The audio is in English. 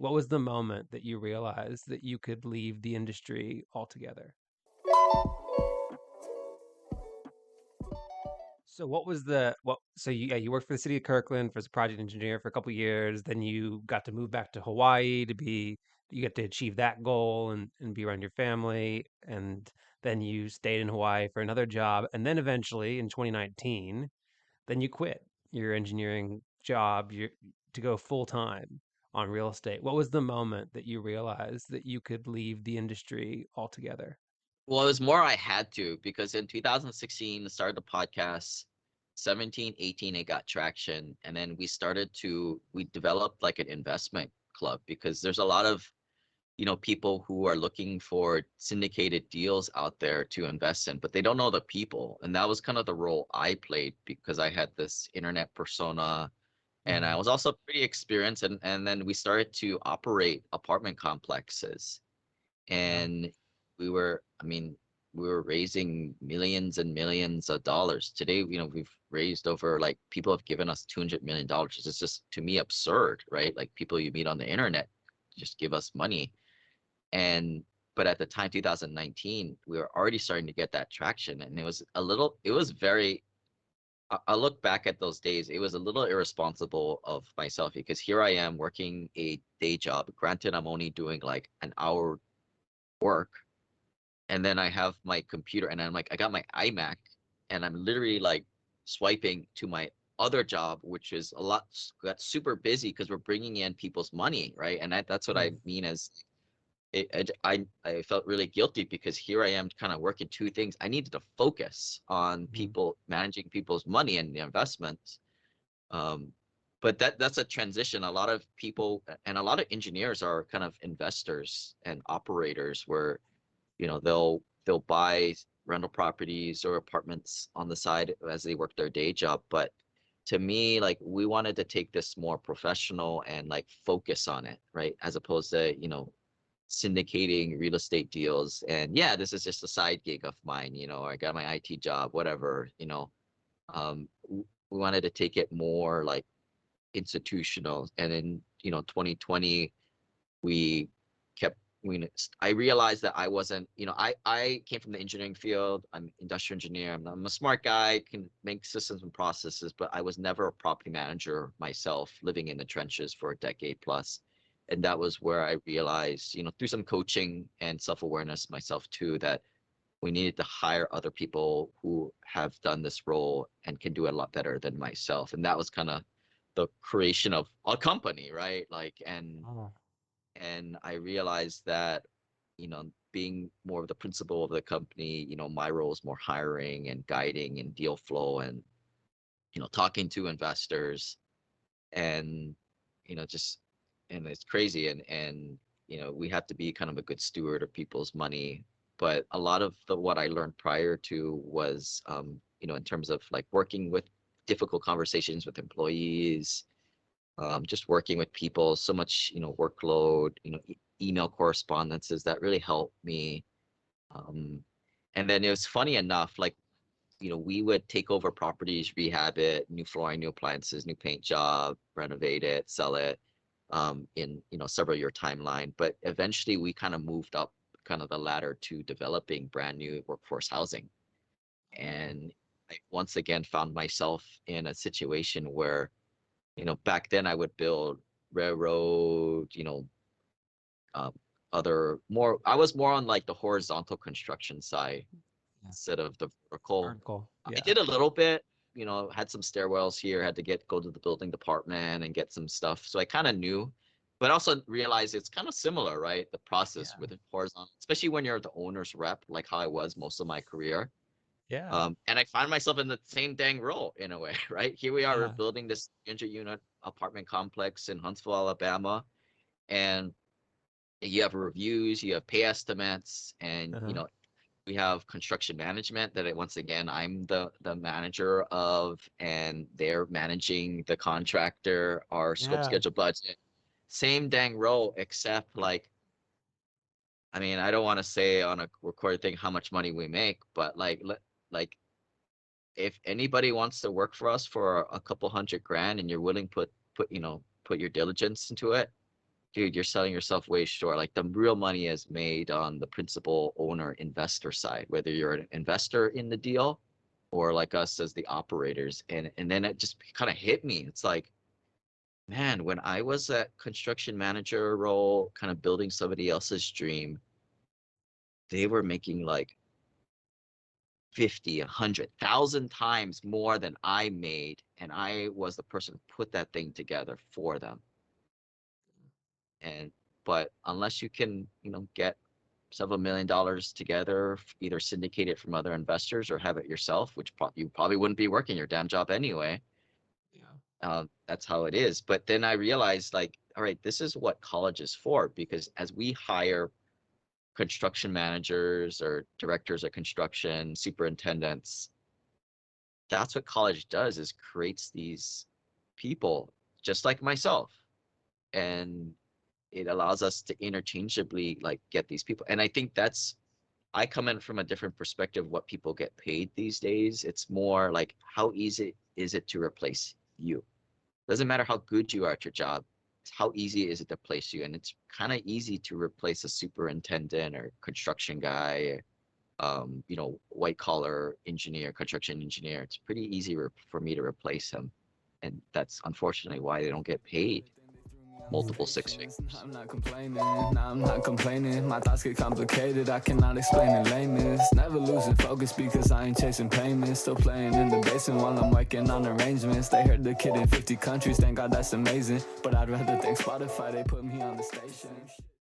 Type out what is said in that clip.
What was the moment that you realized that you could leave the industry altogether? So what was the what so you worked for the city of Kirkland as a project engineer for a couple years, then you got to move back to Hawaii to be you get to achieve that goal and be around your family, and then you stayed in Hawaii for another job, and then eventually in 2019, then you quit your engineering job to go full time on real estate. What was the moment that you realized that you could leave the industry altogether? Well, it was more I had to because in 2016, I started the podcast. 17, 18, it got traction. And then we developed like an investment club because there's a lot of, people who are looking for syndicated deals out there to invest in, but they don't know the people. And that was kind of the role I played because I had this internet persona and I Mhm. was also pretty experienced. And then we started to operate apartment complexes Wow. and I mean, we were raising millions and millions of dollars. Today, we've raised over, like, people have given us $200 million. It's just, to me, absurd, right? Like, people you meet on the internet just give us money. And but at the time, 2019, we were already starting to get that traction, and it was very. I look back at those days, it was a little irresponsible of myself because here I am working a day job. Granted, I'm only doing like an hour work, and then I have my computer, and I'm like, I got my iMac, and I'm literally like swiping to my other job, which is got super busy because we're bringing in people's money, right? And that's what I Mm. mean as I felt really guilty because here I am kind of working two things. I needed to focus on Mhm. people managing people's money and the investments. Um, but that's a transition. A lot of people and a lot of engineers are kind of investors and operators where they'll buy rental properties or apartments on the side as they work their day job. But to me, like, we wanted to take this more professional and like focus on it, right? As opposed to, syndicating real estate deals. And yeah, this is just a side gig of mine, I got my IT job, whatever. We wanted to take it more like institutional. And in 2020, we kept I realized that I wasn't, I came from the engineering field. I'm an industrial engineer. I'm a smart guy, can make systems and processes, but I was never a property manager myself, living in the trenches for a decade plus. And that was where I realized, through some coaching and self-awareness myself too, that we needed to hire other people who have done this role and can do it a lot better than myself. And that was kind of the creation of a company, right? Like, Oh. and I realized that, being more of the principal of the company, my role is more hiring and guiding and deal flow and, talking to investors and, just, and it's crazy. And, we have to be kind of a good steward of people's money. But a lot of what I learned prior to was, in terms of like working with difficult conversations with employees, just working with people, so much, workload, email correspondences that really helped me. Um, and then it was funny enough, like, we would take over properties, rehab it, new flooring, new appliances, new paint job, renovate it, sell it, in, several year timeline. But eventually we kind of moved up kind of the ladder to developing brand new workforce housing. Oh. And I once again found myself in a situation where, back then I would build railroad, um, I was more on like the horizontal construction side Yeah. instead of the vertical. Vertical. I Yeah. did a little bit, had some stairwells here, had to go to the building department and get some stuff. So I kind of knew, but also realized it's kind of similar, right? The process Yeah. with horizontal, especially when you're the owner's rep, like how I was most of my career. Yeah. And I find myself in the same dang role in a way, right? Here we are, we're Yeah. building this 300-unit apartment complex in Huntsville, Alabama, and you have reviews, you have pay estimates, and Uh-huh. we have construction management that once again I'm the manager of, and they're managing the contractor, our scope, Yeah. schedule, budget. Same dang role, except like, I mean, I don't want to say on a recorded thing how much money we make, but like if anybody wants to work for us for a couple hundred grand and you're willing put your diligence into it, dude, you're selling yourself way short. Like the real money is made on the principal owner investor side, whether you're an investor in the deal or like us as the operators. And then it just kind of hit me. It's like, man, when I was at construction manager role, kind of building somebody else's dream, they were making like 50, 100,000 times more than I made. And I was the person who put that thing together for them. And but unless you can, get several $1 million together, either syndicate it from other investors or have it yourself, which you probably wouldn't be working your damn job anyway. Yeah. That's how it is. But then I realized, like, all right, this is what college is for, because as we hire construction managers or directors of construction, superintendents, that's what college does, is creates these people just like myself. And it allows us to interchangeably like get these people. And I think that's, I come in from a different perspective what people get paid these days. It's more like, how easy is it to replace you? Doesn't matter how good you are at your job. It's how easy is it to place you? And it's kind of easy to replace a superintendent or construction guy, white collar engineer, construction engineer. It's pretty easy for me to replace him. And that's unfortunately why they don't get paid multiple six figures. I'm not complaining, nah, I'm not complaining. My thoughts get complicated, I cannot explain in layman's. Never losing focus because I ain't chasing payments. Still playing in the basement while I'm working on arrangements. They heard the kid in 50 countries, thank God that's amazing. But I'd rather thank Spotify, they put me on the station.